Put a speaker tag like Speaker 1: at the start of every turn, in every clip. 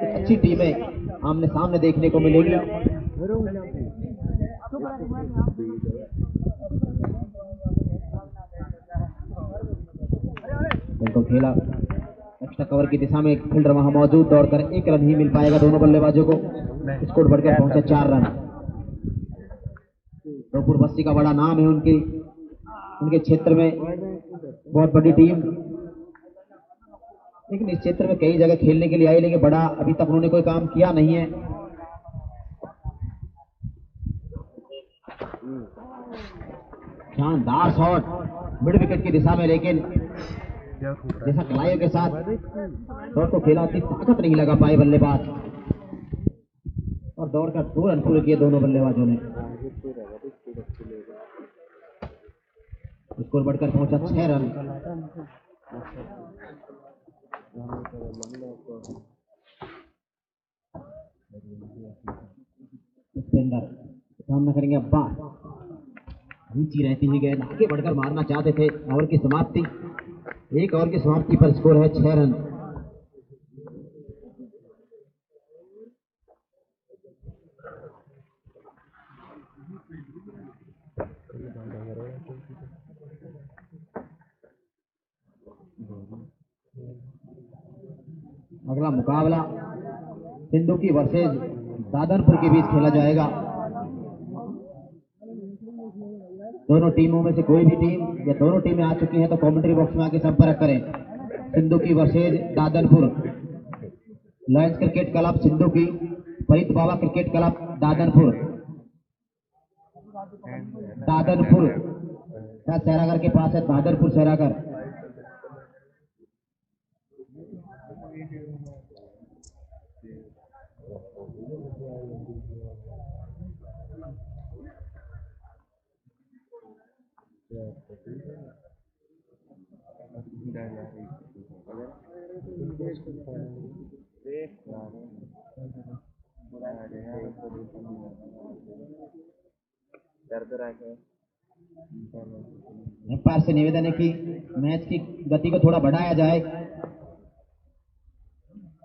Speaker 1: अच्छी टीमें आमने सामने देखने को मिलेगी। इनको खेला एक्स्ट्रा कवर की दिशा में एक फील्डर वहां मौजूद, दौड़कर एक रन ही मिल पाएगा दोनों बल्लेबाजों को। स्कोर बढ़कर पहुंचा 4 रन। रोपुर बस्ती का बड़ा नाम है उनके क्षेत्र में, बहुत बड़ी टीम, लेकिन इस क्षेत्र में कई जगह खेलने के लिए आई, लेकिन बड़ा अभी तक उन्होंने कोई काम किया नहीं है। शानदार शॉट मिड विकेट की दिशा में, लेकिन जैसा कलाइयों के साथ शॉट को खेला उतनी ताकत नहीं लगा पाए बल्लेबाज, और दौड़कर 2 रन पूरे किए दोनों बल्लेबाजों ने। स्कोर बढ़कर पहुंचा 6 रन। सामना करेंगे अब्बास, रुचि रहती ही गेंद आगे बढ़कर मारना चाहते थे। ओवर की समाप्ति, एक ओवर की समाप्ति पर स्कोर है 6 रन। अगला मुकाबला सिंधुकी वर्सेज दादनपुर के बीच खेला जाएगा। दोनों टीमों में से कोई भी टीम या दोनों टीमें आ चुकी हैं तो कमेंट्री बॉक्स में आके संपर्क करें। Sindhuki versus Dadanpur, lions cricket club Sindhuki, Farid Baba cricket club Dadanpur. Dadanpur Sairagar के पास है, दादनपुर सैरागर। अंपायर से निवेदन है कि मैच की गति को थोड़ा बढ़ाया जाए।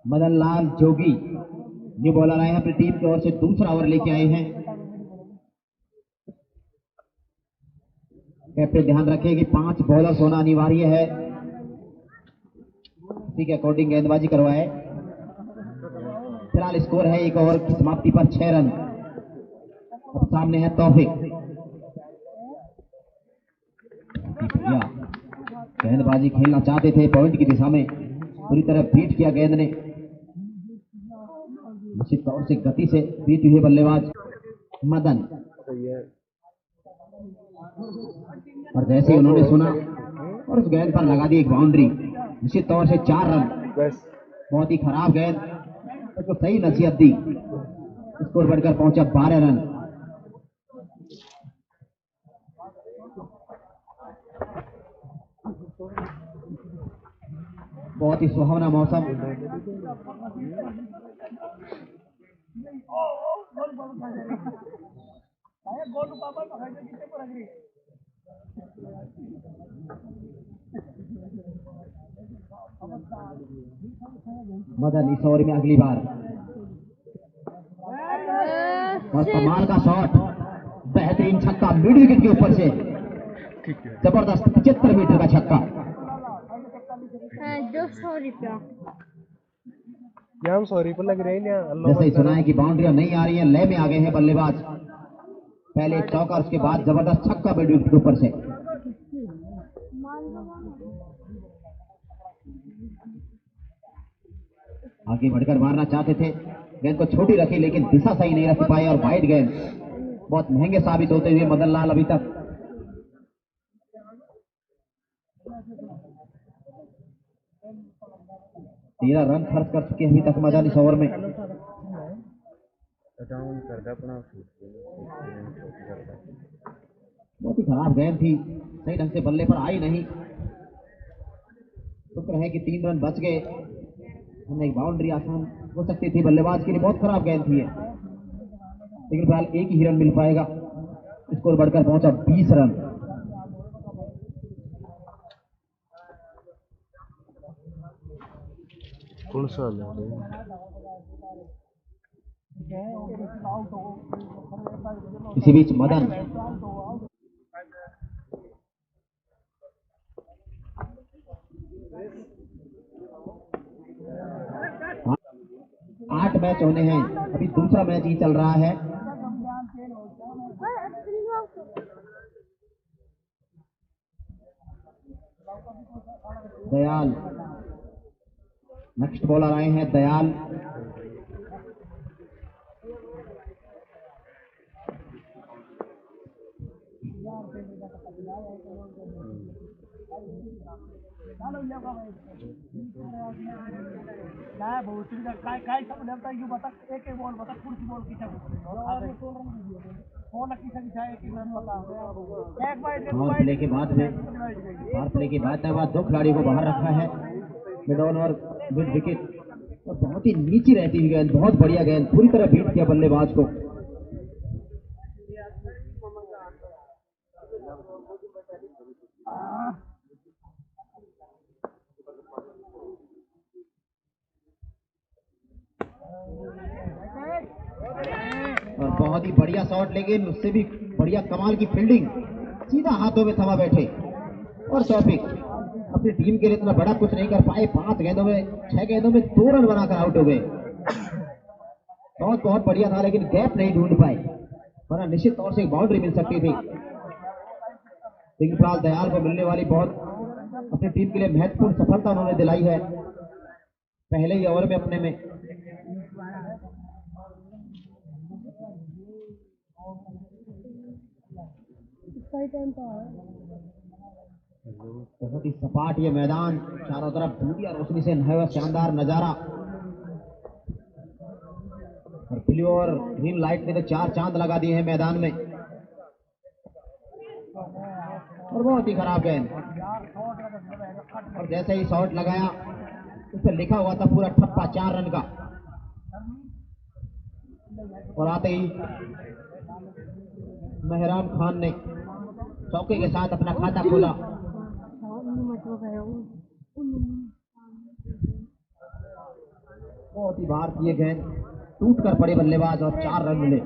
Speaker 1: मदन लाल जोगी न्यू बॉलर आए हैं, अपनी टीम की ओर से दूसरा ओवर लेके आए हैं। कैप्टन ध्यान रखें कि 5 बॉलर्स होना अनिवार्य है, इसी के अकॉर्डिंग गेंदबाजी करवाए। फिलहाल स्कोर है 1 ओवर की समाप्ति पर 6 रन। अब सामने है तौफिक। गेंदबाजी खेलना चाहते थे पॉइंट की दिशा में, पूरी तरह बीट किया गेंद ने, निश्चित तौर से गति से बीट हुए बल्लेबाज मदन। और जैसे उन्होंने सुना और उस गेंद पर लगा दी एक बाउंड्री, निश्चित तौर से 4 रन। बहुत ही खराब गेंद, उसको सही नसीहत दी। स्कोर बढ़कर पहुंचा 12 रन। बहुत ही सुहावना मौसम, मदन इस ओवर में अगली बार, और कमाल का शॉट, बेहतरीन छक्का मिड विकेट के ऊपर से, जबरदस्त 75 मीटर का छक्का।
Speaker 2: 200 रुपया
Speaker 3: हम सॉरी पर लग रहे हैं।
Speaker 1: जैसे ही सुना है कि बाउंड्रियां नहीं आ रही हैं, लय में आ गए हैं बल्लेबाज। पहले एक चौका, उसके बाद जबरदस्त छक्का मिड विकेट के ऊपर से। आगे बढ़कर मारना चाहते थे, गेंद को छोटी रखी लेकिन दिशा सही नहीं रख पाए, और वाइड गेंद बहुत महंगे साबित होते हुए मदन लाल अभी तक 13 रन खर्च कर चुके हैं अभी तक मदन इस ओवर में। बहुत ही खराब गेंद थी, सही ढंग से बल्ले पर आई नहीं। शुक्र है कि 3 रन बच गए, हमने एक बाउंड्री आसान हो सकती थी बल्लेबाज के लिए। बहुत खराब गेंद थी, लेकिन फिलहाल एक ही रन मिल पाएगा। स्कोर बढ़कर पहुंचा 20 रन।
Speaker 3: कौन सा
Speaker 1: इसी बीच मदन 8 मैच होने हैं, अभी दूसरा मैच ही चल रहा है। दयाल नेक्स्ट बॉलर आए हैं, दयाल। प्ले के बाद दो खिलाड़ियों को बाहर रखा है, मिड ऑन और मिड विकेट, और बहुत ही नीची रहती हुई गेंद, बहुत बढ़िया गेंद, पूरी तरह बीट किया बल्लेबाज को। और बहुत ही बढ़िया शॉट, लेकिन उससे भी बढ़िया कमाल की फील्डिंग, सीधा हाथों में थमा बैठे। और टॉपिक अपनी टीम के लिए इतना बड़ा कुछ नहीं कर पाए, 6 गेंदों में 2 रन बनाकर आउट हो गए। बहुत बढ़िया था, लेकिन गैप नहीं ढूंढ पाए, वरना निश्चित तौर से एक बाउंड्री मिल सकती थी। लेकिन फिलहाल दयाल को मिलने वाली बहुत अपनी टीम के लिए महत्वपूर्ण सफलता उन्होंने दिलाई है पहले ही ओवर में अपने में। बहुत ही सपाट ये मैदान, चारों तरफ दूधिया रोशनी से नया शानदार नजारा, और ब्लू और ग्रीन लाइट ने तो 4 चांद लगा दिए हैं मैदान में। और बहुत ही खराब गेंद, और जैसे ही शॉट लगाया उस पर लिखा हुआ था पूरा ठप्पा 4 रन का, और आते ही मेहराम खान ने चौके के साथ अपना खाता खोला। बहुत ही बार किए गेंद, टूट कर पड़े बल्लेबाज, और 4 रन मिले।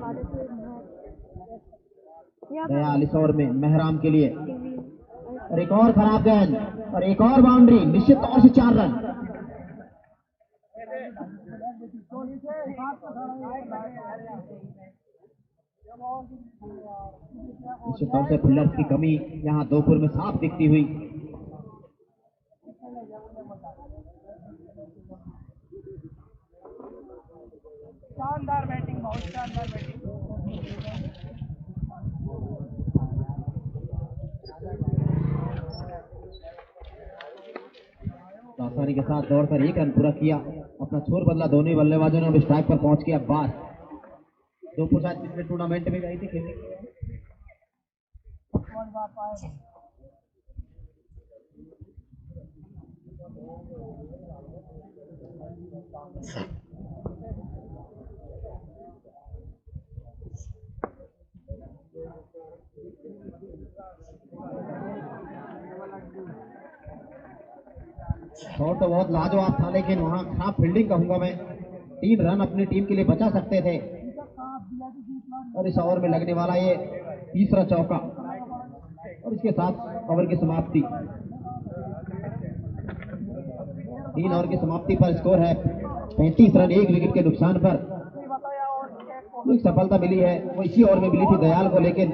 Speaker 1: दयाल इस ओवर में मेहराम के लिए, और एक और खराब गेंद, और एक और बाउंड्री, निश्चित तौर से 4 रन। निश्चित तौर से फील्डर्स की कमी यहाँ दोपुर में साफ दिखती हुई। शानदार बैटिंग, बहुत शानदार बैटिंग। आसानी के साथ दौड़कर 1 रन पूरा किया, अपना छोर बदला, दोनों ही बल्लेबाजों ने अब स्ट्राइक पर पहुंच गया। बात दोपुर शायद पिछले टूर्नामेंट में गई थी खेलने के लिए। शॉट तो बहुत लाजवाब था, लेकिन वहां खराब फील्डिंग कहूंगा मैं। 3 रन अपनी टीम के लिए बचा सकते थे, और इस ओवर में लगने वाला ये तीसरा चौका, और इसके साथ ओवर की समाप्ति। 3 ओवर की समाप्ति पर स्कोर है 35 रन, 1 विकेट के नुकसान पर। एक सफलता मिली है, वो इसी ओवर में मिली थी दयाल को, लेकिन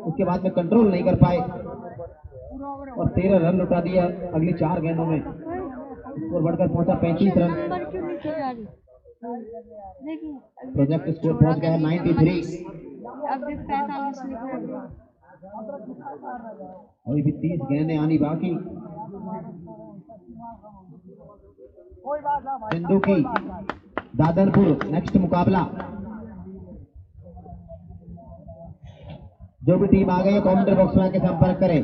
Speaker 1: उसके बाद में कंट्रोल नहीं कर पाए, और 13 रन लुटा दिया अगली 4 गेंदों में। स्कोर बढ़कर पहुंचा 35 रन। प्रोजेक्ट स्कोर पहुंच गया है 93। अभी भी 30 गेंदें आनी बाकी। सिंधु की दादनपुर नेक्स्ट मुकाबला। जो भी टीम आ गई है कमेंट बॉक्स में आके संपर्क करें।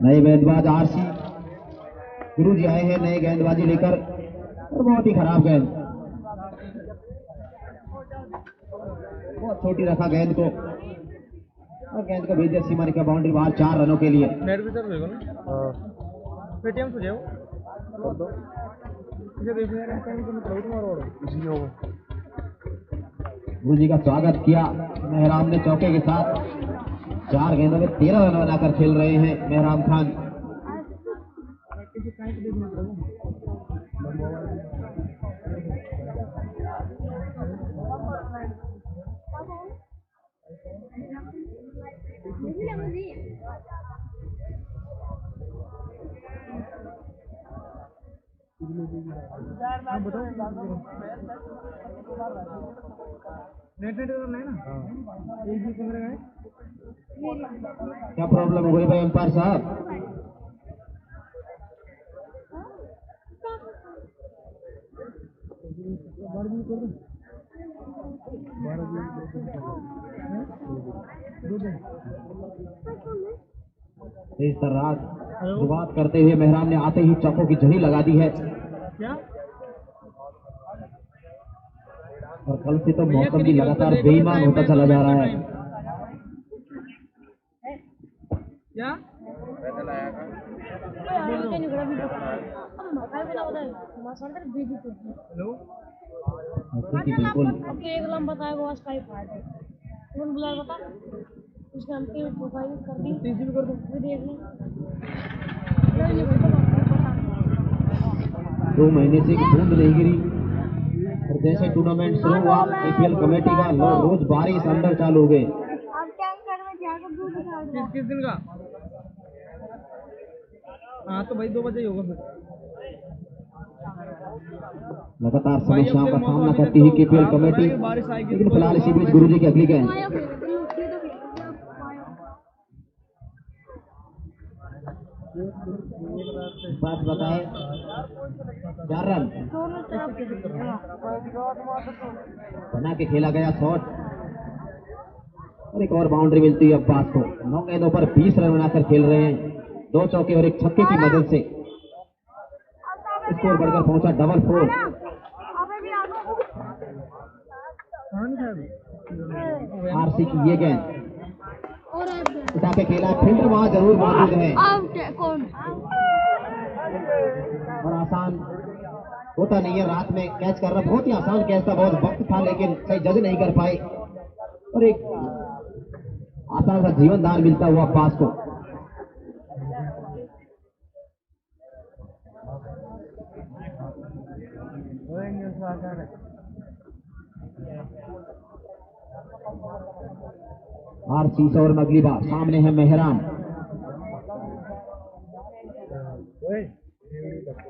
Speaker 1: नए गेंदबाज आरसी गुरु जी आए हैं नए गेंदबाजी लेकर, और बहुत ही खराब गेंद, बहुत छोटी रखा गेंद को। और गेंद को भेज सीमा रेखा बाउंड्री बाहर 4 रनों के लिए।
Speaker 2: नेट भी चल रही है ना पेटीएम से जाओ कर दो इसे देखो यार कहीं तो मतलब तुम्हारा इसी होगा।
Speaker 1: गुरु जी का स्वागत किया मेहराम ने चौके के साथ। 4 गेंदों में 13 रन बनाकर खेल रहे हैं मेहराम खान।
Speaker 2: नेट नेट नहीं ना एक ही कमरे में
Speaker 1: क्या प्रॉब्लम हो गई भाई अंपायर साहब? इस तरह शुरुआत करते हुए मेहराम ने आते ही चौकों की झड़ी लगा दी है।
Speaker 2: क्या
Speaker 1: और कल से तो मौसम भी लगातार बेईमान होता चला जा रहा है।
Speaker 2: क्या हेलो
Speaker 1: बिल्कुल
Speaker 3: एक लंबा बताएगा आज का कौन बुला बता उसके हम पे प्रोफाइल कर दी
Speaker 2: टीसी भी कर दो
Speaker 3: फिर देख लें
Speaker 1: 2 महीने से बूंद नहीं गिरी और जैसे टूर्नामेंट शुरू हुआ आईपीएल कमेटी का रोज बारिश अंदर चालू हो गए।
Speaker 2: किस दिन का हाँ तो भाई 2 बजे ही होगा फिर
Speaker 1: लगातार समस्याओं का सामना करती हुई केपीएल कमेटी, लेकिन फिलहाल इसी बीच गुरुजी की अगली गेंद बात बताए 4 रन बना के खेला गया शॉट और एक और बाउंड्री मिलती है अब्बास को। 9 गेंदों पर 20 रन बनाकर खेल रहे हैं। 2 चौके और एक छक्के की मदद से स्कोर बढ़कर पहुंचा डबल 4। आरसी की ये गेंद उठा के खेला, फील्डर वहां जरूर मौजूद है और आसान होता नहीं है। रात में कैच कर रहा, बहुत ही आसान कैच था, बहुत वक्त था लेकिन सही जज नहीं कर पाए और एक आसान सा जीवन दान मिलता हुआ अब्बास को। आरसी और अगली बार सामने है मेहराम।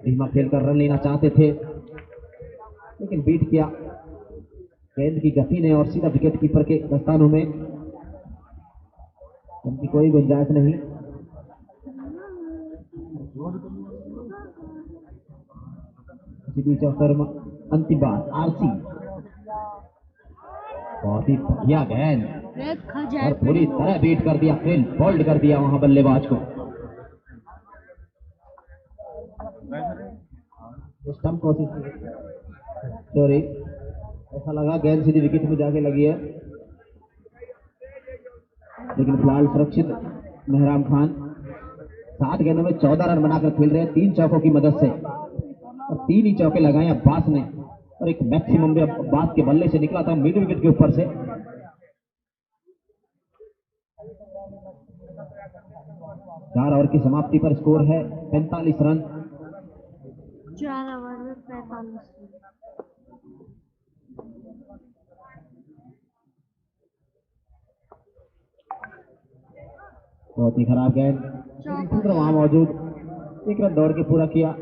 Speaker 1: धीमा खेलकर रन लेना चाहते थे लेकिन बीट किया गेंद की गति ने और सीधा विकेट कीपर के दस्तानों में उनकी कोई गुंजाइश नहीं। इसी बीच अंतिम बार आरसी बहुत ही बढ़िया गेंद और पूरी तरह बीट कर दिया, फील्ड फोल्ड कर दिया वहां बल्लेबाज को। स्टंप कोशिश सॉरी ऐसा लगा गेंद सीधी विकेट में जाके लगी है लेकिन फिलहाल सुरक्षित मेहराम खान 7 गेंदों में 14 रन बनाकर खेल रहे हैं 3 चौकों की मदद से और 3 ही चौके लगाए अब्बास ने और एक मैक्सिमम भी अब्बास के बल्ले से निकला था मिड विकेट के ऊपर से। चार ओवर की समाप्ति पर स्कोर है 45 रन।
Speaker 3: 4 ओवर में 45
Speaker 1: बहुत ही खराब गेंद, वहां मौजूद 1 रन दौड़ के पूरा किया।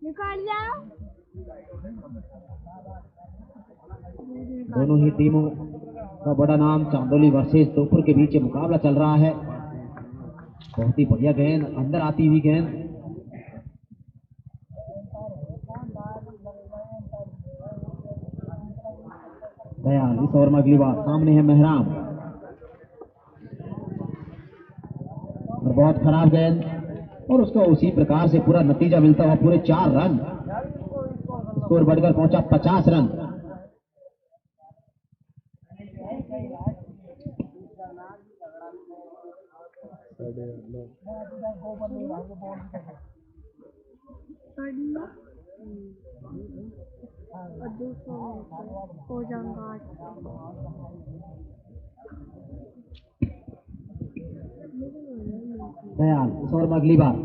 Speaker 3: निकाल जाओ।
Speaker 1: दोनों ही टीमों का बड़ा नाम चांदोली वर्सेस तोपुर के बीच मुकाबला चल रहा है। बहुत ही बढ़िया गेंद, अंदर आती हुई गेंद। इस ओवर में अगली बार सामने है मेहराम। बहुत खराब गेंद और उसको उसी प्रकार से पूरा नतीजा मिलता हुआ पूरे 4 रन, स्कोर बढ़कर पहुंचा 50 रन।
Speaker 3: हो जाऊंगा
Speaker 1: दयाल इस ओवर में अगली बार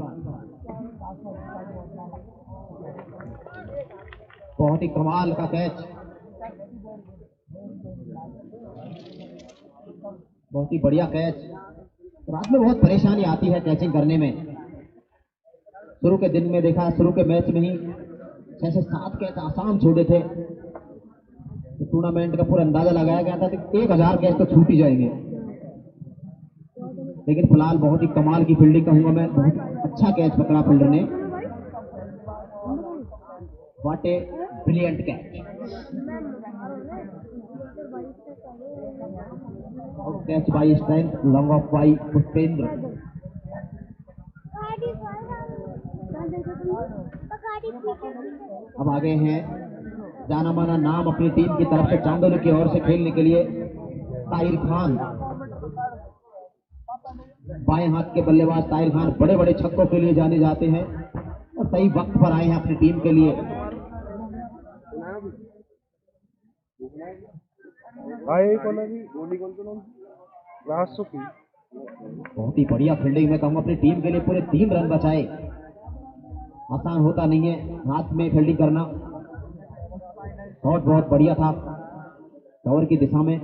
Speaker 1: बहुत ही कमाल का कैच, बहुत ही बढ़िया कैच। रात में बहुत परेशानी आती है कैचिंग करने में। शुरू के दिन में देखा, शुरू के मैच में ही 6 से 7 कैच आसान छोड़े थे, तो टूर्नामेंट का पूरा अंदाजा लगाया गया था कि 1000 कैच तो छूट ही जाएंगे। लेकिन फिलहाल बहुत ही कमाल की फील्डिंग कहूंगा मैं, बहुत अच्छा कैच पकड़ा फील्डर ने। What a brilliant catch. Catch by strength, long off by Pushpendra. अब आगे हैं जाना माना नाम अपनी टीम की तरफ से चांदोली की ओर से खेलने के लिए ताहिर खान। बाएं हाथ के बल्लेबाज ताहिर खान बड़े बड़े छक्कों के लिए जाने जाते हैं और सही वक्त पर आए हैं अपनी टीम के लिए। बहुत ही बढ़िया फील्डिंग में कहूँगा अपनी टीम के लिए, पूरे 3 रन बचाए। आसान होता नहीं है हाथ में फील्डिंग करना। शॉट बहुत बढ़िया था कवर की दिशा में।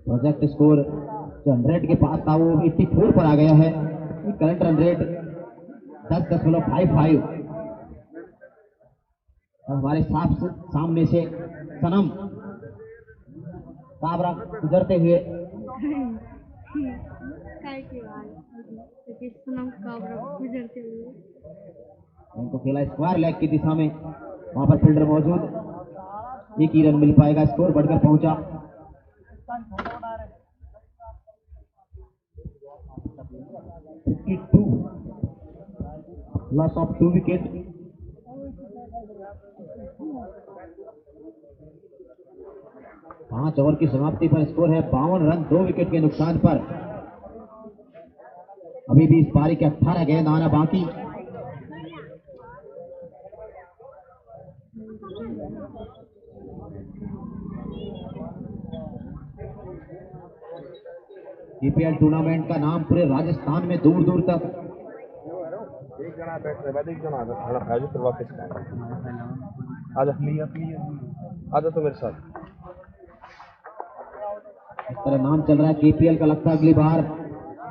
Speaker 1: प्रोजेक्ट स्कोर जो 100 के पास था वो 84 पर आ गया है। Current run rate 10.55। हमारे सामने से सनम काबरा गुजरते हुए उनको खेला स्क्वायर लेग की दिशा में, वहां पर फील्डर मौजूद। 1 ही रन मिल पाएगा, स्कोर बढ़कर पहुंचा 52। Loss of 2 wicket. पांच ओवर की समाप्ति पर स्कोर है 52 रन 2 विकेट के नुकसान पर। अभी भी इस पारी के 18 गेंद आना बाकी। ईपीएल टूर्नामेंट का नाम पूरे राजस्थान में दूर दूर तक।
Speaker 2: आजा तो मेरे साथ।
Speaker 1: इस तरह नाम चल रहा है केपीएल का। लगता है अगली बार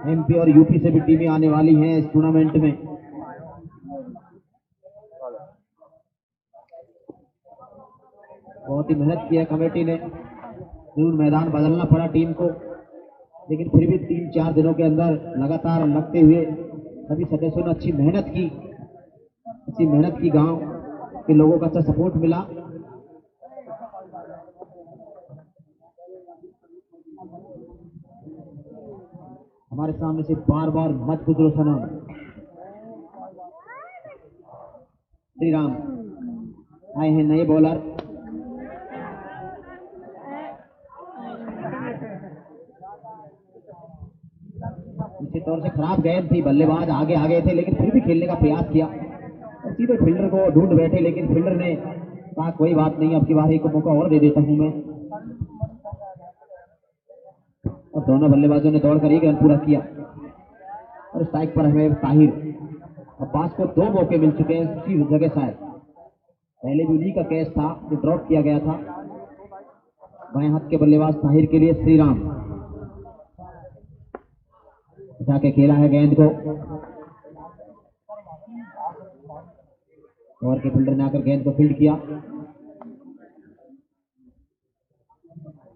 Speaker 1: एमपी और यूपी से भी टीमें आने वाली हैं इस टूर्नामेंट में। बहुत ही मेहनत की है कमेटी ने, जरूर मैदान बदलना पड़ा टीम को, लेकिन फिर भी 3-4 दिनों के अंदर लगातार लगते हुए सभी सदस्यों ने अच्छी मेहनत की। गांव के लोगों का अच्छा सपोर्ट मिला। हमारे सामने से बार बार मत गुजरो सनम। श्री राम आए हैं नए बॉलर। निश्चित तौर से खराब गेंद थी, बल्लेबाज आगे आ गए थे, लेकिन फिर भी खेलने का प्रयास किया और सीधे फील्डर को ढूंढ बैठे, लेकिन फील्डर ने कहा कोई बात नहीं, अब की बार एक मौका और दे देता हूं मैं। और दोनों बल्लेबाजों ने दौड़कर 1 रन पूरा किया और स्ट्राइक पर हमें ताहिर अब्बास को 2 मौके मिल चुके हैं उसी जगह। शायद पहले भी उन्हीं का कैच था जो ड्रॉप किया गया था। बाएं हाथ के बल्लेबाज ताहिर के लिए श्री राम जाके खेला है गेंद को, और के फील्डर ने आकर गेंद को फील्ड किया।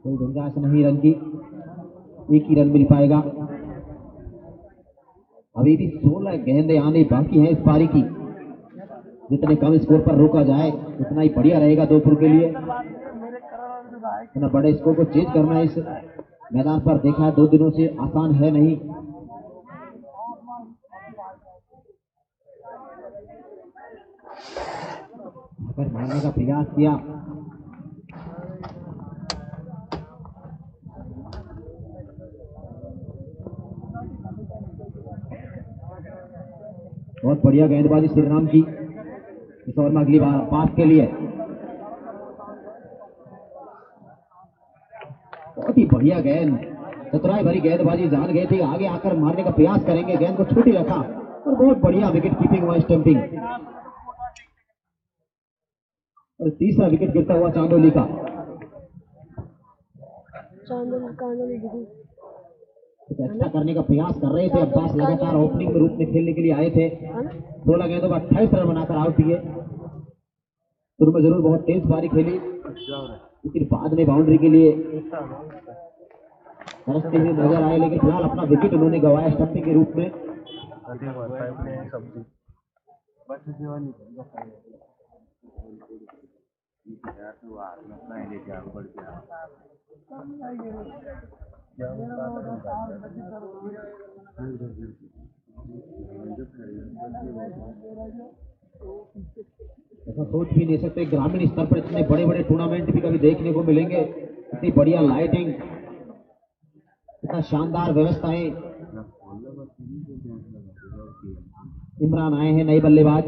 Speaker 1: कोई गुंजाइश नहीं रन की, 1 ही रन मिल पाएगा। अभी भी 16 गेंदें आने बाकी हैं इस पारी की। जितने कम स्कोर पर रोका जाए उतना ही बढ़िया रहेगा 2 के लिए। इतना बड़े स्कोर को चेज करना इस मैदान पर देखा है 2 दिनों से आसान है नहीं। अगर मारने का प्रयास किया, बहुत बढ़िया गेंदबाजी श्रीराम की। इस ओवर में अगली बार पास के लिए बहुत ही बढ़िया गेंद, चतुराई भरी गेंदबाजी, जान गए थे आगे आकर मारने का प्रयास करेंगे, गेंद को छोटी रखा और बहुत बढ़िया विकेट कीपिंग हुआ, स्टंपिंग। और तीसरा विकेट गिरता हुआ चांदोली का। कुछ अच्छा करने का प्रयास कर रहे थे अब्बास, लगातार ओपनिंग रूप में खेलने के लिए आए थे। 16 गेंदों पर 28 रन बनाकर आउट किए। शुरू में जरूर बहुत तेज पारी खेली, लेकिन बाद में बाउंड्री के लिए तरसते हुए नजर आए, लेकिन फिलहाल अपना विकेट उन्होंने गंवाया स्टंपिंग के रूप में। ऐसा सोच भी नहीं सकते ग्रामीण स्तर पर इतने बड़े बड़े टूर्नामेंट भी कभी देखने को मिलेंगे। इतनी बढ़िया लाइटिंग, इतना शानदार व्यवस्थाएं। इमरान आए हैं नए बल्लेबाज,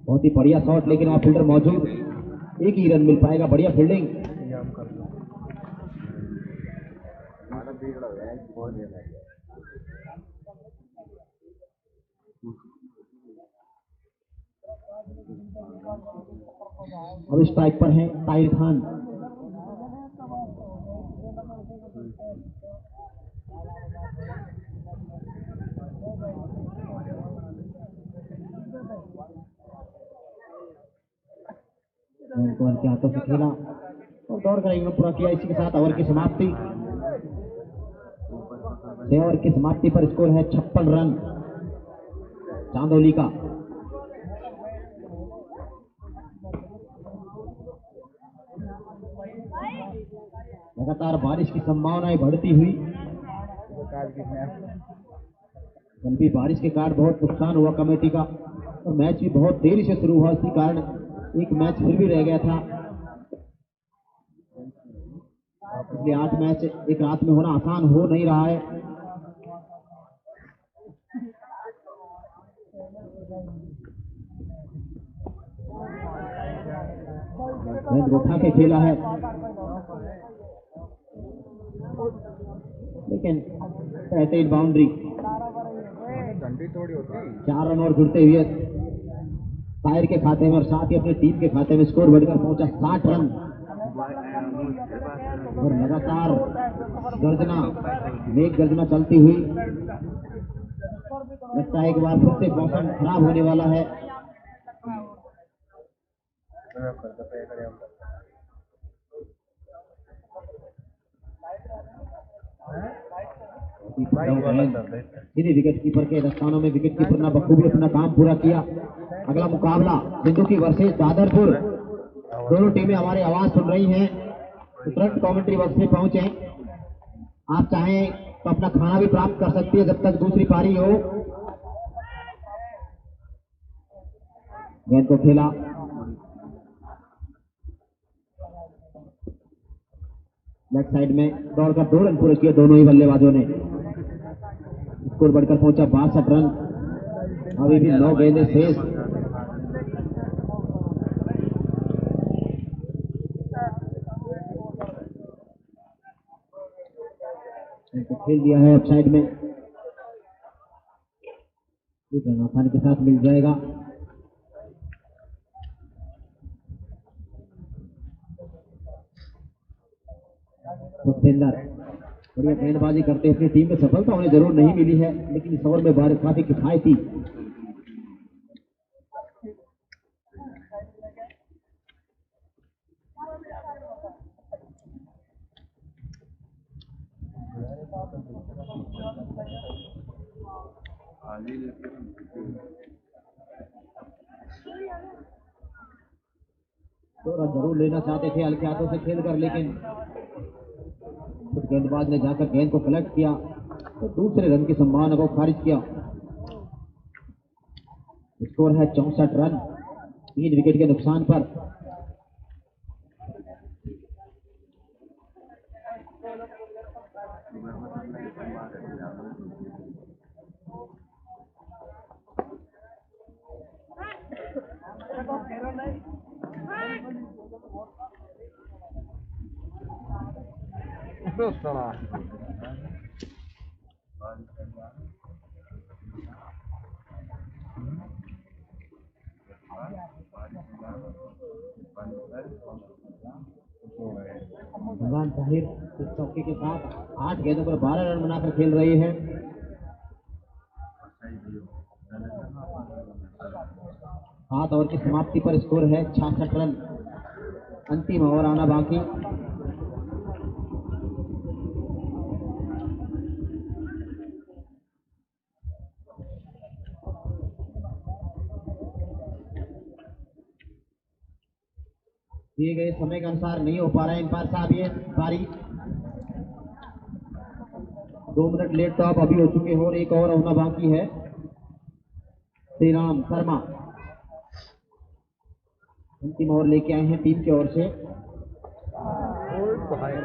Speaker 1: बहुत ही बढ़िया शॉट, लेकिन वहां फील्डर मौजूद, एक ही रन मिल पाएगा। बढ़िया फील्डिंग। अब स्ट्राइक पर हैं ताहिर खान। को हल्के हाथों से खेला और दौड़ कर इनिंग पूरा किया। इसी के साथ ओवर की समाप्ति। 6 ओवर की समाप्ति पर स्कोर है 56 रन चांदोली का। लगातार बारिश की संभावनाएं बढ़ती हुई, कल भी बारिश के कारण बहुत नुकसान हुआ कमेटी का और मैच भी बहुत देरी से शुरू हुआ, इसी कारण एक मैच फिर भी रह गया था। इसलिए 8 मैच एक रात में होना आसान हो नहीं रहा है। गेंद उठा के खेला है, लेकिन कहते ही बाउंड्री। 4 रन और जुड़ते हुए ताहिर के खाते में और साथ ही अपनी टीम के खाते में स्कोर बढ़कर पहुंचा 60 रन। और लगातार गर्जना, मेघ गर्जना चलती हुई, लगता है एक बार फिर से मौसम खराब होने वाला है। विकेट कीपर के दस्तानों में विकेट कीपर ने बखूबी अपना काम पूरा किया। अगला मुकाबला सिंधुकी वर्सेस दादरपुर। दोनों टीमें हमारी आवाज सुन रही हैं तो तुरंत कमेंट्री बॉक्स में पहुंचे। आप चाहें तो अपना खाना भी प्राप्त कर सकती है जब तक दूसरी पारी हो। गेंद को खेला, लेफ्ट साइड में दौड़कर 2 रन पूरे किए दोनों ही बल्लेबाजों ने। स्कोर बढ़कर पहुंचा 62 रन। अभी भी 9 गेंदें शेष। खेल दिया है अब साइड में, आसानी के साथ मिल जाएगा। सुखविंदर बढ़िया गेंदबाजी करते अपनी टीम में सफलता उन्हें जरूर नहीं मिली है, लेकिन इस ओवर में बारिश काफी किफायती। तो जरूर लेना चाहते थे हल्के हाथों से खेलकर, लेकिन फिर गेंदबाज ने जाकर गेंद को कलेक्ट किया तो दूसरे रन की संभावना को खारिज किया। स्कोर है 64 रन 3 विकेट के नुकसान पर। इमरान ताहिर इस चौके के साथ 8 गेंदों पर 12 रन बनाकर खेल रहे हैं। 7 ओवर की समाप्ति पर स्कोर है 66 रन। अंतिम ओवर आना बाकी। दिए गए समय के अनुसार नहीं हो पा रहा है अंपायर साहब ये पारी। 2 मिनट लेट तो आप अभी हो चुके हो और 1 ओवर होना बाकी है। श्री राम शर्मा अंतिम ओवर लेके आए हैं टीम की ओर से।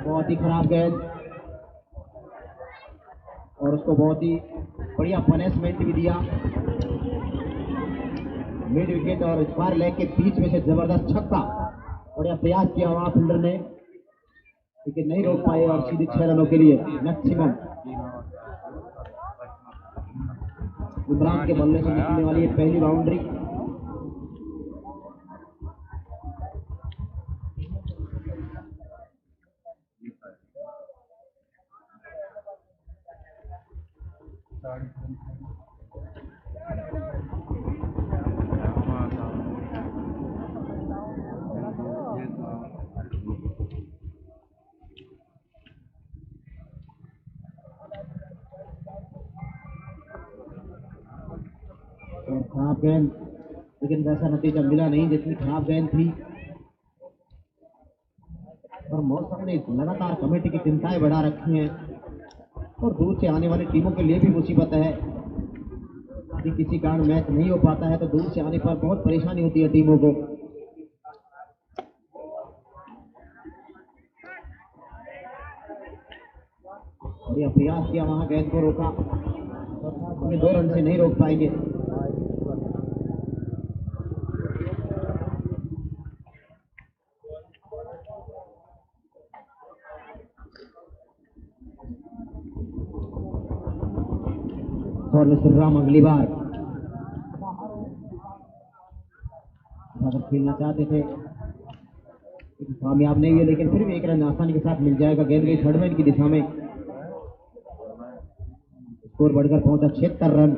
Speaker 1: बहुत ही खराब गेंद और उसको बहुत ही बढ़िया पनिशमेंट भी दिया। मिड विकेट और स्क्वायर लेग के बीच में से जबरदस्त छक्का। बढ़िया प्रयास किया वहां फील्डर ने लेकिन नहीं रोक पाए और सीधे 6 रनों के लिए मैक्सिमम। इमरान के बल्ले से निकलने वाली है पहली बाउंड्री। खराब गेंद लेकिन वैसा नतीजा मिला नहीं जितनी खराब गेंद थी। और मौसम ने लगातार कमेटी की चिंताएं बढ़ा रखी हैं और दूर से आने वाली टीमों के लिए भी मुसीबत है। यदि किसी कारण मैच नहीं हो पाता है तो दूर से आने पर बहुत परेशानी होती है टीमों को। बढ़िया प्रयास किया वहां गेंद को रोका। 2 रन से नहीं रोक पाएंगे। और श्री राम अगली बार अगर खेलना चाहते थे कामयाब नहीं हुए लेकिन फिर भी 1 रन आसानी के साथ मिल जाएगा। गेंद गई थर्ड मैन की दिशा में। स्कोर बढ़कर पहुंचा 76 रन।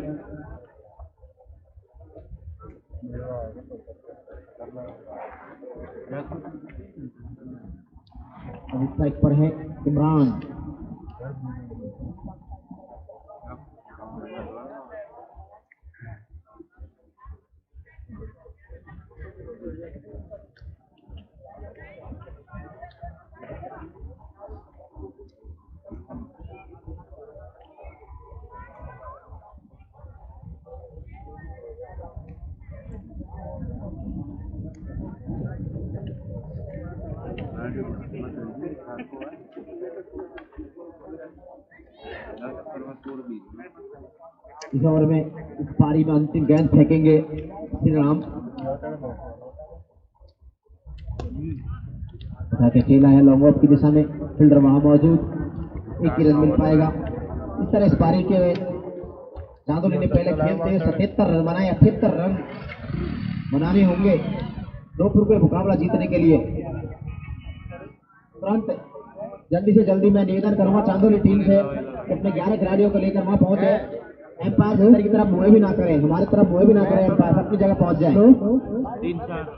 Speaker 1: अब स्ट्राइक पर है इमरान। इस ओवर में इस पारी में अंतिम गेंद फेंकेंगे श्री राम। खेला है लॉन्ग ऑफ की दिशा में। फील्डर वहां मौजूद। 1 ही रन मिल पाएगा। इस तरह इस पारी के चांदोली ने पहले खेलते हुए 77 रन बनाए। 78 रन बनाने होंगे दोपहर के मुकाबला जीतने के लिए। तुरंत जल्दी से जल्दी मैं निवेदन करूंगा चांदोली टीम से अपने 11 खिलाड़ियों को लेकर वहां पहुंचे। एम्पायर उधर की तरफ मुँह भी ना करें, हमारी तरफ मुँह भी ना करें। एम्पायर अपनी जगह पहुंच जाए।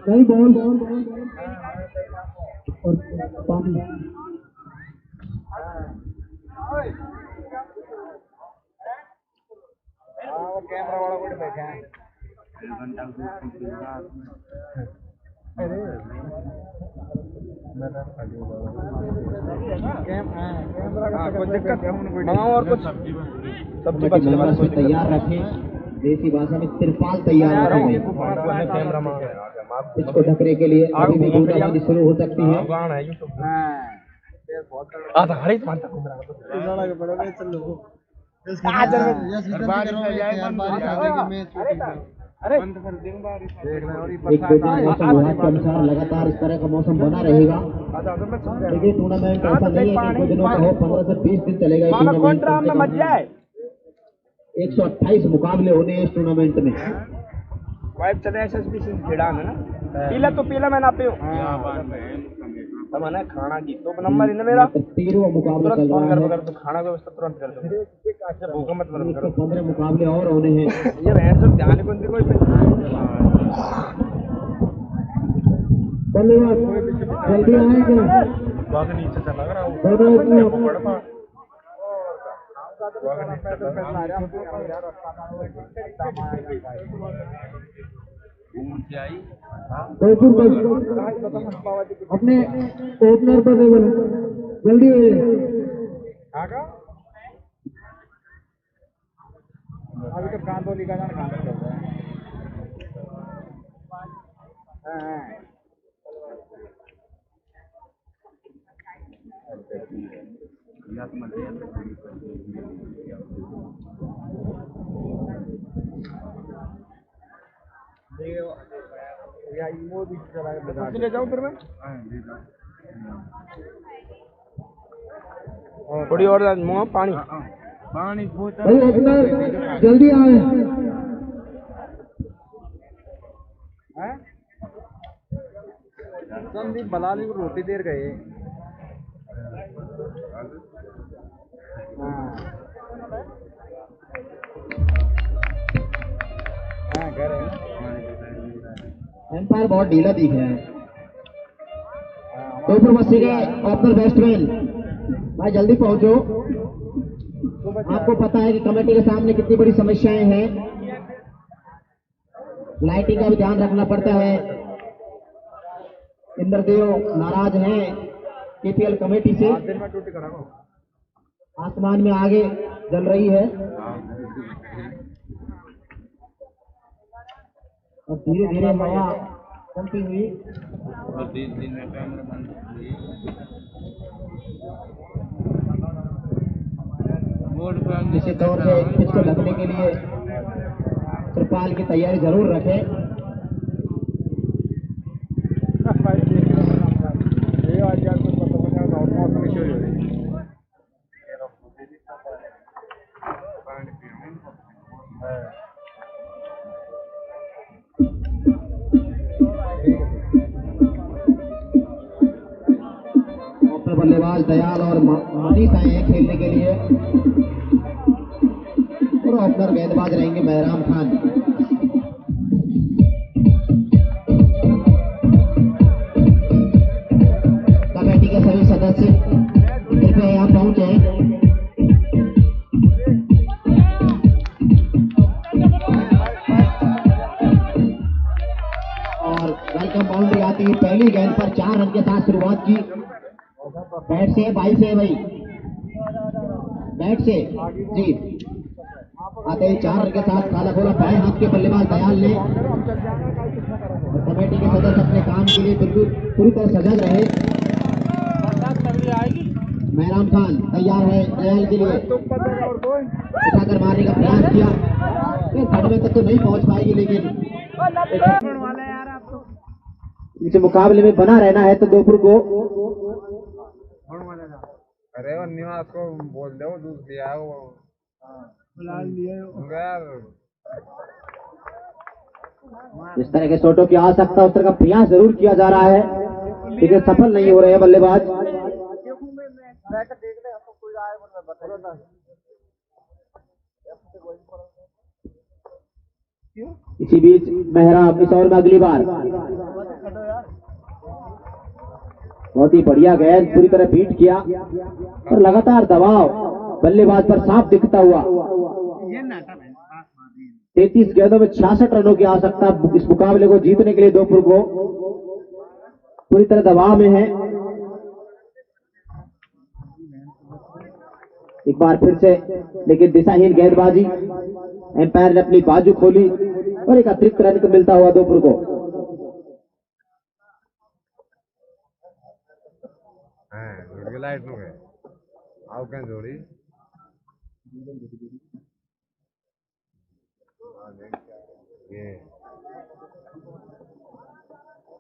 Speaker 1: नहीं बॉल और पानी कैमरा वाला कोई बैठा है।
Speaker 2: कुछ दिक्कत मंगाओ और कुछ सब्जी
Speaker 1: कमेटी मेंबर्स को तैयार रखें। देसी भाषा में तिरपाल तैयार रखें। इसको ढकने के लिए अभी भी बूंदाबांदी शुरू हो सकती है। एक दो दिन मौसम विभाग के अनुसार लगातार इस तरह का मौसम बना रहेगा। देखिए टूर्नामेंट ऐसा नहीं है कि कुछ दिनों का हो, 15 से 20 दिन चलेगा ये टूर्नामेंट। 128 मुकाबले होने हैं इस टूर्नामेंट में।
Speaker 2: वाइब चले एसएसबी से खेड़ा है ना पीला तो पीला मैं ना पियो तमने खाना की तो नंबर इन मेरा
Speaker 1: 13वां मुकाबला चल रहा है।
Speaker 2: अगर तो खाना व्यवस्था तुरंत कर दो भूखा मत बंद करो।
Speaker 1: 15 मुकाबले और होने हैं।
Speaker 2: ये बहन सब ध्यान कौन सी कोई
Speaker 1: जल्दी आएंगे
Speaker 2: बाकी नीचे चला रहा
Speaker 1: अपने ओपनर पर जल्दी
Speaker 2: अभी तो कांदोली का गाना चल रहा है। ले जाऊं फिर मैं थोड़ी और मुँह पानी
Speaker 1: जल्दी आए।
Speaker 2: संदीप बलाली को रोटी देर गए।
Speaker 1: एम्पायर बहुत ढीला दिख रहा है। तो बस्सी के ओपनर बैट्समैन भाई जल्दी पहुंचो। आपको पता है कि कमेटी के सामने कितनी बड़ी समस्याएं हैं। लाइटिंग का भी ध्यान रखना पड़ता है। इंद्रदेव नाराज हैं केपीएल कमेटी से। आसमान में आगे जल रही है और धीरे धीरे हवा कमती हुई। निश्चित तौर से इसको ढकने के लिए तिरपाल की तैयारी जरूर रखें। बल्लेबाज दयाल और मनीष आए हैं खेलने के लिए और ओपनर गेंदबाज रहेंगे महराम खान। कमेटी के सभी सदस्य कृपया यहाँ पहुंचे। और वेलकम बाउंड्री आती है। पहली गेंद पर 4 रन के साथ शुरुआत की। बैट से बाई से भाई बैट से जी आते ही 4 रन के साथ काला खोला बाएं हाथ के बल्लेबाज दयाल ने। कमेटी के सदस्य अपने काम के लिए बिल्कुल पूरी तरह सजग रहे। महराम खान तैयार है दयाल के लिए। उठाकर मारने का प्रयास किया। खड़े तक तो नहीं पहुंच पाएगी लेकिन इस मुकाबले में बना रहना है तो दोपहर को।
Speaker 2: अरे वो निवास को बोल दो दूध दिया है वो
Speaker 1: इस तरह के शॉटों की आवश्यकता उस तरह का प्रयास जरूर किया जा रहा है लेकिन सफल नहीं हो रहे हैं बल्लेबाज। इसी बीच मेहराब इस ओवर में अगली बार बहुत ही बढ़िया गेंद पूरी तरह बीट किया और लगातार दबाव बल्लेबाज पर साफ दिखता हुआ। 33 गेंदों में 66 रनों की आवश्यकता इस मुकाबले को जीतने के लिए दोपहर को पूरी तरह दबाव में है। एक बार फिर से लेकिन दिशाहीन गेंदबाजी, एम्पायर ने अपनी बाजू खोली और एक अतिरिक्त रन को मिलता हुआ दोपुर को।
Speaker 4: लाइट में आओ क्या जोड़ी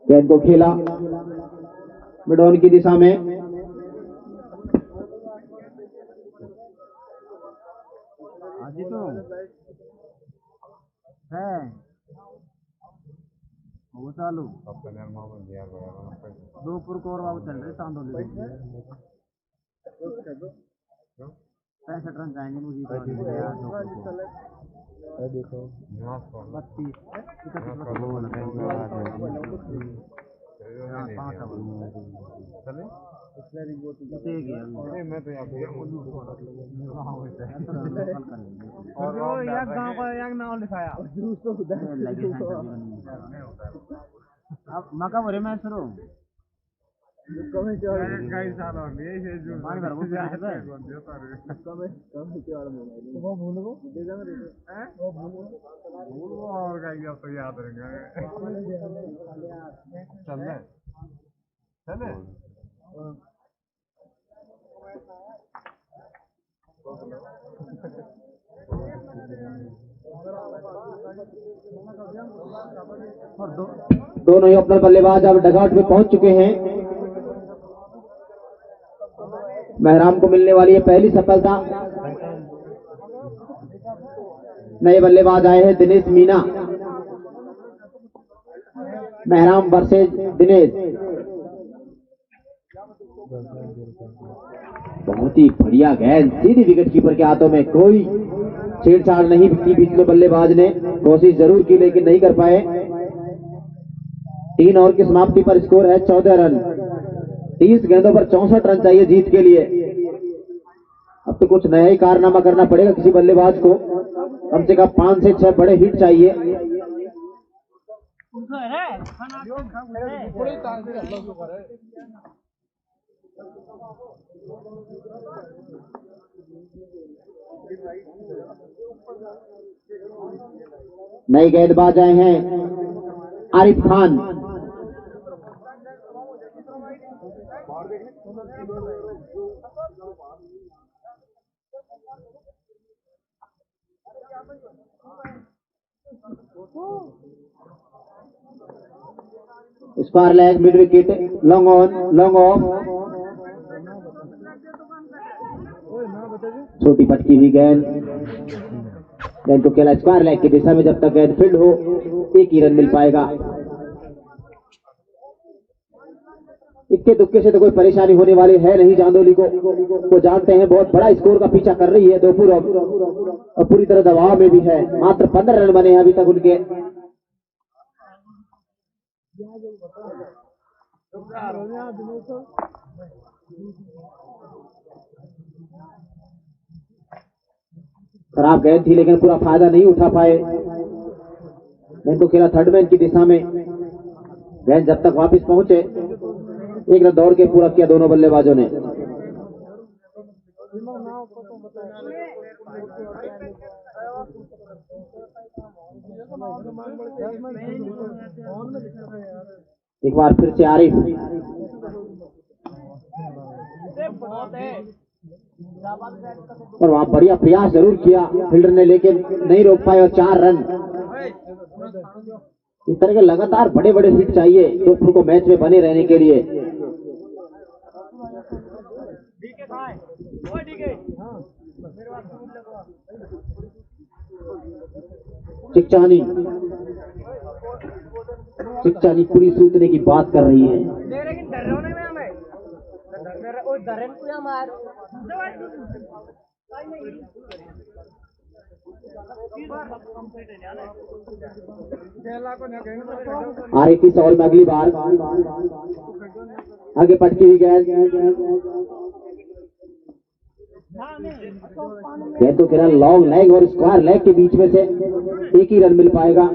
Speaker 1: गेंद को खेला मिडॉन की दिशा में,
Speaker 2: अजी तो है वो चालू दोपुर को और बाबू चल रहे चांदोली 65 रन जाएंगे मुझे देखो 32 मैं तो यहाँ गाँव का यहाँ नाम लिखाया अब मका भरे मैं शुरू और तो याद रहेंगे चल
Speaker 1: दोनों ही अपने बल्लेबाज अब डगआउट में पहुंच चुके हैं। महराम को मिलने वाली है पहली सफलता। नए बल्लेबाज आए हैं दिनेश मीना, महराम वर्सेज दिनेश। बहुत ही बढ़िया गेंद सीधी विकेट कीपर के हाथों में, कोई छेड़छाड़ नहीं की बीच में। बल्लेबाज ने कोशिश जरूर की लेकिन नहीं कर पाए। 3 ओवर की समाप्ति पर स्कोर है 14 रन। 30 गेंदों पर 64 रन चाहिए जीत के लिए। अब तो कुछ नया ही कारनामा करना पड़ेगा किसी बल्लेबाज को, कम से कम 5 से 6 बड़े हिट चाहिए। नए गेंदबाज आए हैं Arif Khan. Square leg, mid wicket, long on, long off, छोटी पटकी हुई गेंद। गेंद को खेला स्क्वायर लेग की दिशा में। जब तक गेंद फील्ड हो 1 ही रन मिल पाएगा। इक्के दुक्के से तो कोई परेशानी होने वाली है नहीं चांदोली को। वो जानते हैं बहुत बड़ा स्कोर का पीछा कर रही है दोपुर और पूरी तरह दबाव में भी है। मात्र 15 रन बने हैं अभी तक उनके। खराब गेंद थी लेकिन पूरा फायदा नहीं उठा पाए। गेंद को खेला थर्ड मैन की दिशा में। गेंद जब तक वापस पहुंचे, 1 रन दौड़ के पूरा किया दोनों बल्लेबाजों ने। एक बार फिर से आरिफ, और वहां बढ़िया प्रयास जरूर किया फील्डर ने लेकिन नहीं रोक पाए और 4 रन। इस तरह के लगातार बड़े बड़े हिट चाहिए दोपुर को मैच में बने रहने के लिए। चिकचानी पूरी सूतने की बात कर रही है। आरिफ इस ओवर में अगली बार आगे पटकी हुई गेंद तो खेला लॉन्ग लेग और स्क्वायर लेग के बीच में से 1 ही रन मिल पाएगा।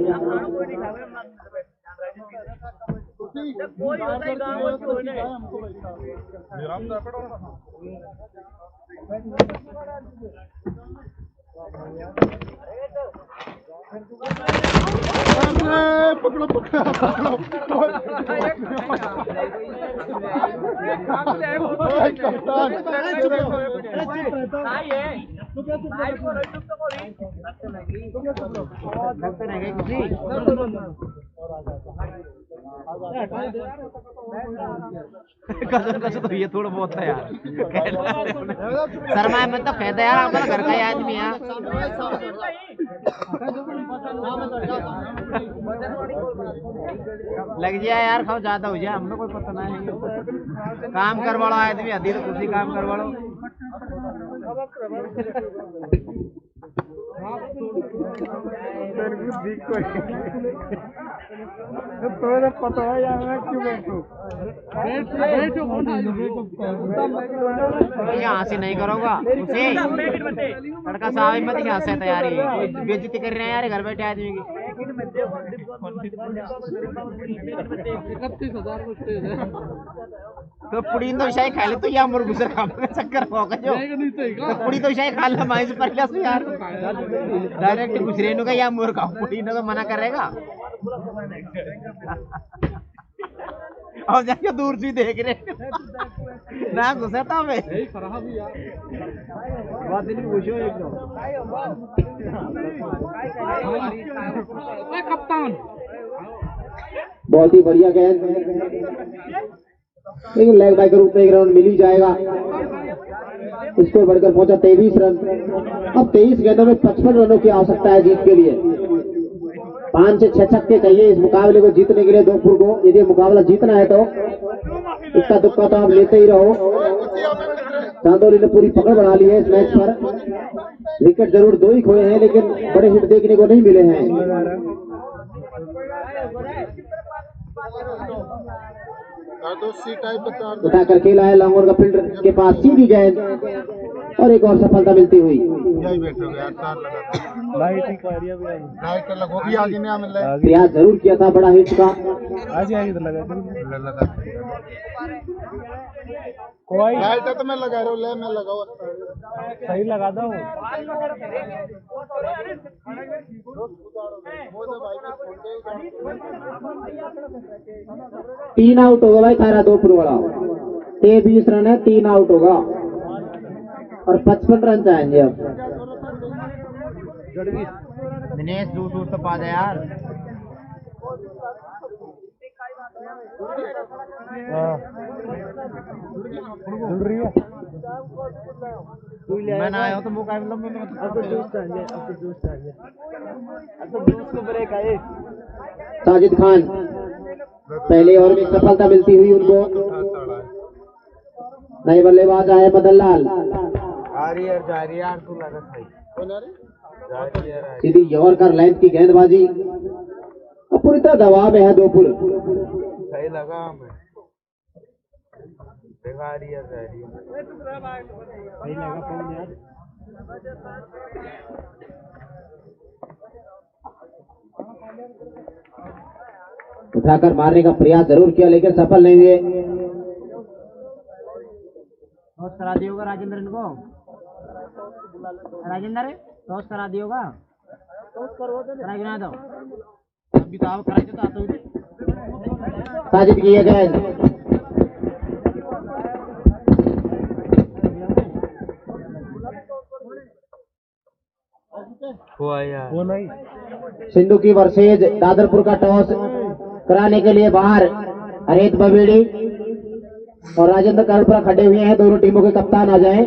Speaker 5: कसम कसम तो ये थोड़ा बहुत है यार। शर्मा में तो कहते यार अपना घर का ही आदमी है। लग जाए यार खाओ ज्यादा हो जाए हमने कोई पता नहीं। काम कर वाला आदमी अधी तो कुछ ही काम कर वालो।
Speaker 2: तो पता है यार मैं क्यों बैठूं।
Speaker 5: यहाँ से नहीं करोगा उसे लड़का साहब मत यहाँ से तैयारी बेइज्जती कर रहे हैं यार घर बैठे आदमी की।
Speaker 2: 31,000
Speaker 5: तो पुड़ी तो शायद खा ले तो या मुर्ग गुजर काम का चक्कर होगा जो तो पुड़ी तो शायद खा ले माई से पर से यार डायरेक्ट गुजरेनु का या मुर्ग पुड़ी ने तो मना करेगा। और जाके दूर से देख रहे ना गुस्सा था मैं बात नहीं पूछो एकदम
Speaker 2: कप्तान
Speaker 1: बहुत ही बढ़िया गेंद, लेकिन लेग बाय के रूप में एक रन मिल ही जाएगा। इसको बढ़कर पहुंचा 23 रन। अब 23 गेंदों में 55 रनों की आवश्यकता है जीत के लिए। 5 से 6 छक्के चाहिए इस मुकाबले को जीतने के लिए दोपुर को। यदि मुकाबला जीतना है तो इसका दुक्का तो आप लेते ही रहो। चांदोली ने पूरी पकड़ बढ़ा ली है इस मैच पर। विकेट जरूर 2 ही खोए हैं लेकिन बड़े हिट देखने को नहीं मिले हैं। उठाकर खेला है लाहौर का फील्डर के पास सीधी गेंद और एक और सफलता मिलती हुई। प्रयास जरूर किया था बड़ा हिट का।
Speaker 2: कोई तो मैं लगा रहा हूँ ले मैं लगाओ सही लगा दो।
Speaker 1: 3 आउट होगा भाई थारा दोपुर वाला। 23 रन है, 3 आउट होगा और 55 रन चाहेंगे अब।
Speaker 5: दिनेश दूर दूर से पा दे यार। मैं ना आया हूँ तो मुकाबला में
Speaker 1: साजिद खान पहले ओवर में सफलता मिलती हुई उनको। नए बल्लेबाज आए मदन लाल। सीधी यॉर्कर लेंथ की गेंदबाजी और पूरी तरह दबाव में है दोपुर।
Speaker 4: सही लगा हमें
Speaker 1: उठाकर मारने का प्रयास जरूर किया लेकिन सफल नहीं हुए।
Speaker 5: टॉस करा दियोगा राजेंद्र इनको। राजेंद्र टॉस करा दियोगा। करा दो अभी तो आप करा तो आते हुए
Speaker 1: साजिद की गेंद
Speaker 2: वो नहीं
Speaker 1: सिंधु की वर्सेज दादरपुर का टॉस कराने के लिए बाहर हरेत बबेड़ी और राजेंद्र कर्णपुरा खड़े हुए हैं। दोनों टीमों के कप्तान आ जाएं।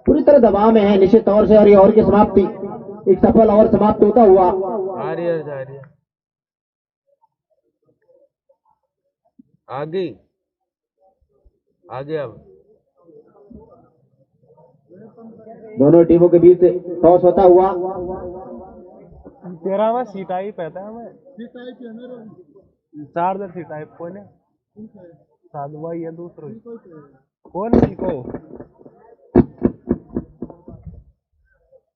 Speaker 1: पूरी तरह दबाव में है निश्चित तौर से और ये ओवर की समाप्ति एक सफल ओवर समाप्त होता हुआ।
Speaker 4: आगे आगे अब
Speaker 1: दोनों टीमों के बीच टॉस होता हुआ।
Speaker 2: 13वां सीटाई पैदा है मैं 4 दर सीटाई कोने साधवा या दूसरो कौन सी को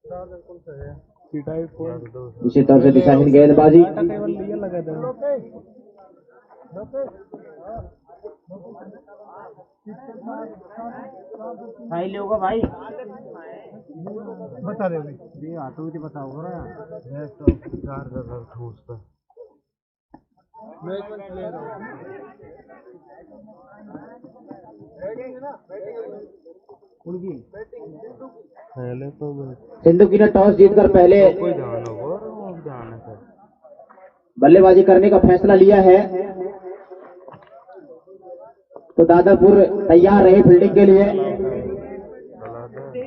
Speaker 2: 4 दर कौन सा है
Speaker 1: इसी तरह से दिशाहीन गेंदबाजी।
Speaker 2: केवल ये लगा दे
Speaker 5: भाई लोगों भाई
Speaker 2: बता दे अभी
Speaker 5: ये हाथों से बताओ ना
Speaker 4: चार जगह ठूसता पहले तो
Speaker 1: सिंधु की ने टॉस जीतकर पहले
Speaker 4: कोई ध्यान होगा और ध्यान है
Speaker 1: बल्लेबाजी करने का फैसला लिया है, तो दादापुर तैयार रहे फील्डिंग के लिए।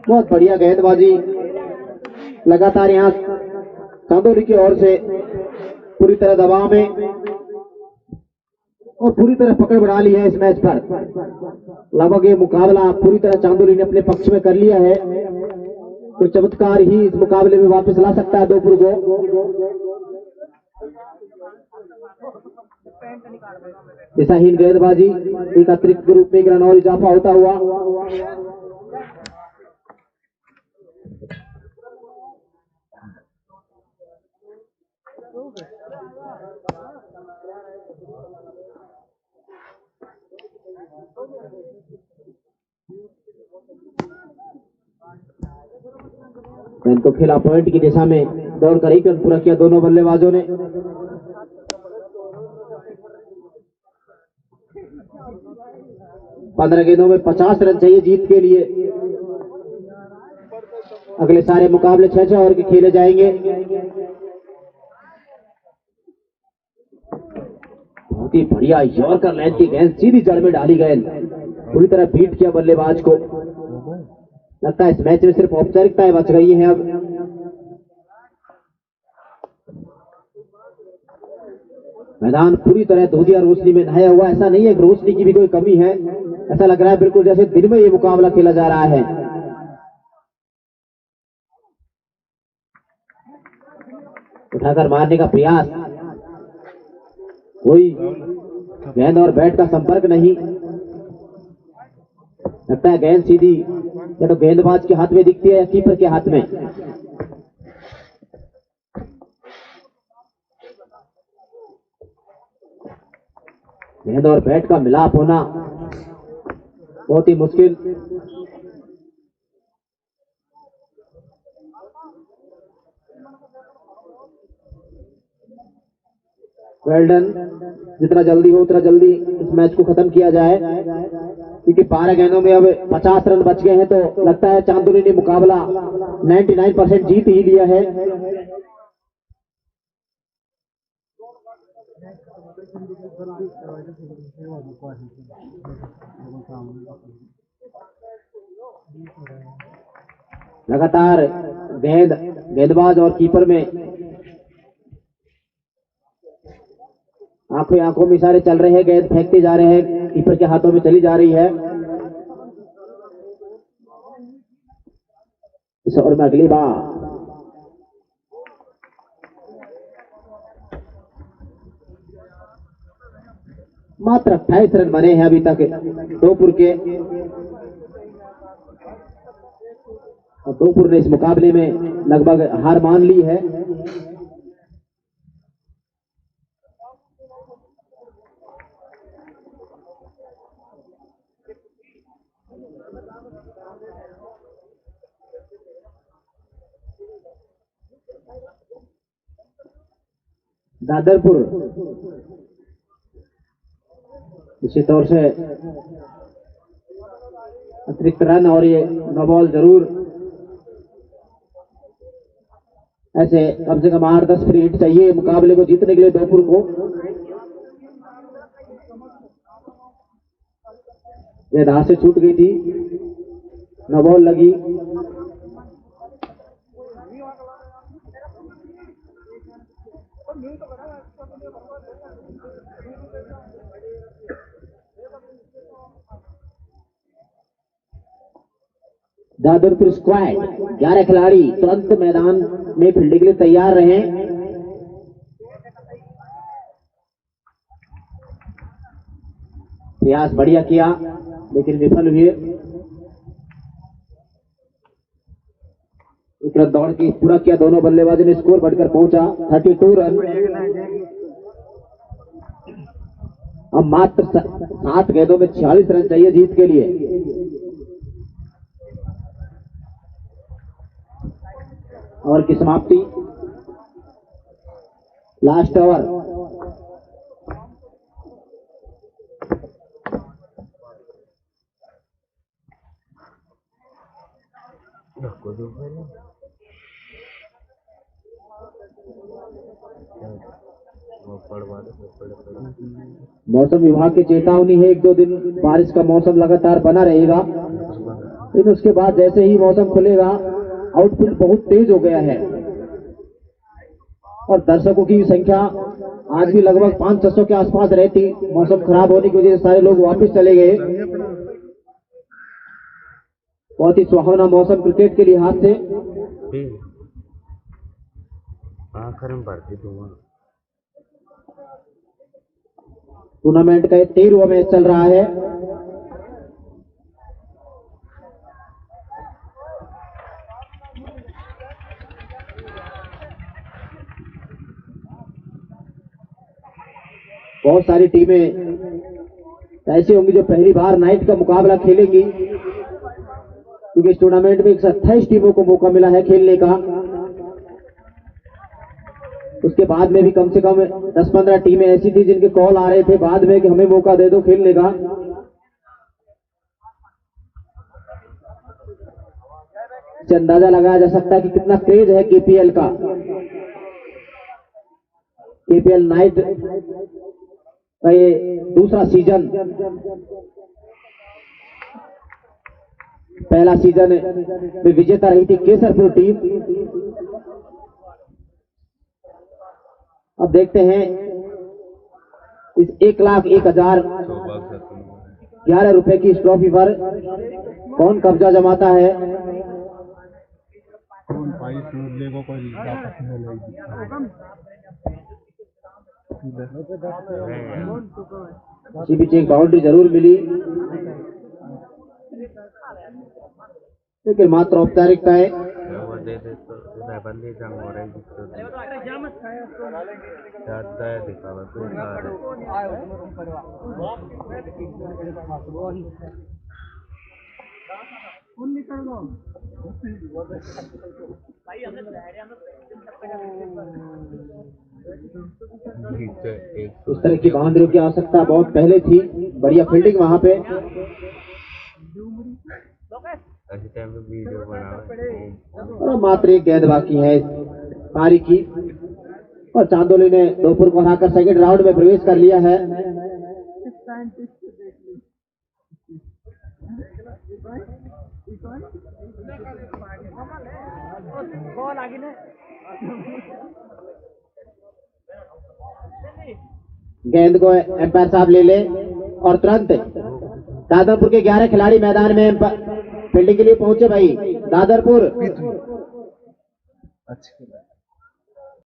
Speaker 1: बहुत बढ़िया गेंदबाजी लगातार यहाँ चांदोली की ओर से पूरी तरह दबाव में और पूरी तरह पकड़ बढ़ा ली है इस मैच पर। लगभग ये मुकाबला पूरी तरह चांदोली ने अपने पक्ष में कर लिया है। तो चमत्कार ही इस मुकाबले में वापस ला सकता है दोपुर को। दिशाहीन गेंदबाजी, एक अतिरिक्त रूप में एक रन और इजाफा होता हुआ। मैन तो खेला पॉइंट की दिशा में दौड़कर एक रन पूरा किया दोनों बल्लेबाजों ने। पंद्रह गेंदों में 50 रन चाहिए जीत के लिए। अगले सारे मुकाबले 6-6 ओवर के खेले जाएंगे। बहुत ही बढ़िया यॉर्कर लेंथ की गेंद सीधी जड़ में डाली गेंद, पूरी तरह बीट किया बल्लेबाज को। लगता है इस मैच में सिर्फ औपचारिकताएं बच गई हैं अब। मैदान पूरी तरह धुंधिया रोशनी में नहाया हुआ। ऐसा नहीं है कि रोशनी की भी कोई कमी है, ऐसा लग रहा है बिल्कुल जैसे दिन में ये मुकाबला खेला जा रहा है। उठाकर मारने का प्रयास, कोई गेंद और बैट का संपर्क नहीं। लगता है गेंद सीधी या तो गेंदबाज के हाथ में दिखती है या कीपर के हाथ में। गेंद और बैट का मिलाप होना बहुत ही मुश्किल। वेल्डन, जितना जल्दी हो उतना जल्दी इस मैच को खत्म किया जाए, क्योंकि 12 गेंदों में अब 50 रन बच गए हैं। तो लगता है चांदोली ने मुकाबला 99% जीत ही लिया है। लगातार गेंदबाज और कीपर में आंखों आंखों में इशारे चल रहे हैं। गेंद फेंकते जा रहे हैं, कीपर के हाथों में चली जा रही है। इस ओवर में अगली बार मात्र 28 रन बने हैं अभी तक दोपुर के, और दोपुर ने इस मुकाबले में लगभग हार मान ली है। दादरपुर इसी तौर से अतिरिक्त रन और ये नो बॉल जरूर, ऐसे कम से कम 8-10 फ्री हिट चाहिए मुकाबले को जीतने के लिए दोपुर को। ये राह से छूट गई थी, नो बॉल लगी। दादरपुर स्क्वाड 11 खिलाड़ी तुरंत मैदान में फील्डिंग के लिए तैयार रहे। प्रयास बढ़िया किया लेकिन विफल हुए। एक रन दौड़ की पूरा किया दोनों बल्लेबाजों ने, स्कोर बढ़कर पहुंचा 32 रन। अब मात्र 7 गेंदों में 46 रन चाहिए जीत के लिए। ओवर की समाप्ति, लास्ट ओवर। मौसम विभाग की चेतावनी है 1-2 दिन बारिश का मौसम लगातार बना रहेगा, लेकिन उसके बाद जैसे ही मौसम खुलेगा आउटपुट बहुत तेज हो गया है और दर्शकों की संख्या आज भी लगभग 500-600 के आसपास रहती। मौसम खराब होने की वजह से सारे लोग वापस चले गए। बहुत ही सुहावना मौसम क्रिकेट के लिहाज से। टूर्नामेंट का 13वां मैच चल रहा है। बहुत सारी टीमें ऐसी होंगी जो पहली बार नाइट का मुकाबला खेलेंगी, क्योंकि इस टूर्नामेंट में 128 टीमों को मौका मिला है खेलने का। उसके बाद में भी कम से कम 10-15 टीमें ऐसी थी जिनके कॉल आ रहे थे बाद में कि हमें मौका दे दो खेलने का। इससे अंदाजा लगाया जा सकता है कि कितना क्रेज है केपीएल का। केपीएल नाइट का ये दूसरा सीजन, पहला सीजन में विजेता रही थी केसरपुर टीम। अब देखते हैं इस 1,01,011 रुपए की इस ट्रॉफी पर कौन कब्जा जमाता है। इसी बीच एक बाउंड्री जरूर मिली, लेकिन मात्र औपचारिकता है। इस तरह की बाउंड्री की आवश्यकता बहुत पहले थी। बढ़िया फील्डिंग वहां पे। और मात्र एक गेंद बाकी है पारी की, और चांदोली ने दोपुर को हराकर सेकंड राउंड में प्रवेश कर लिया है। गेंद को एम्पायर साहब ले ले और तुरंत दादरपुर के 11 खिलाड़ी मैदान में फील्डिंग के लिए पहुंचे। भाई दादरपुर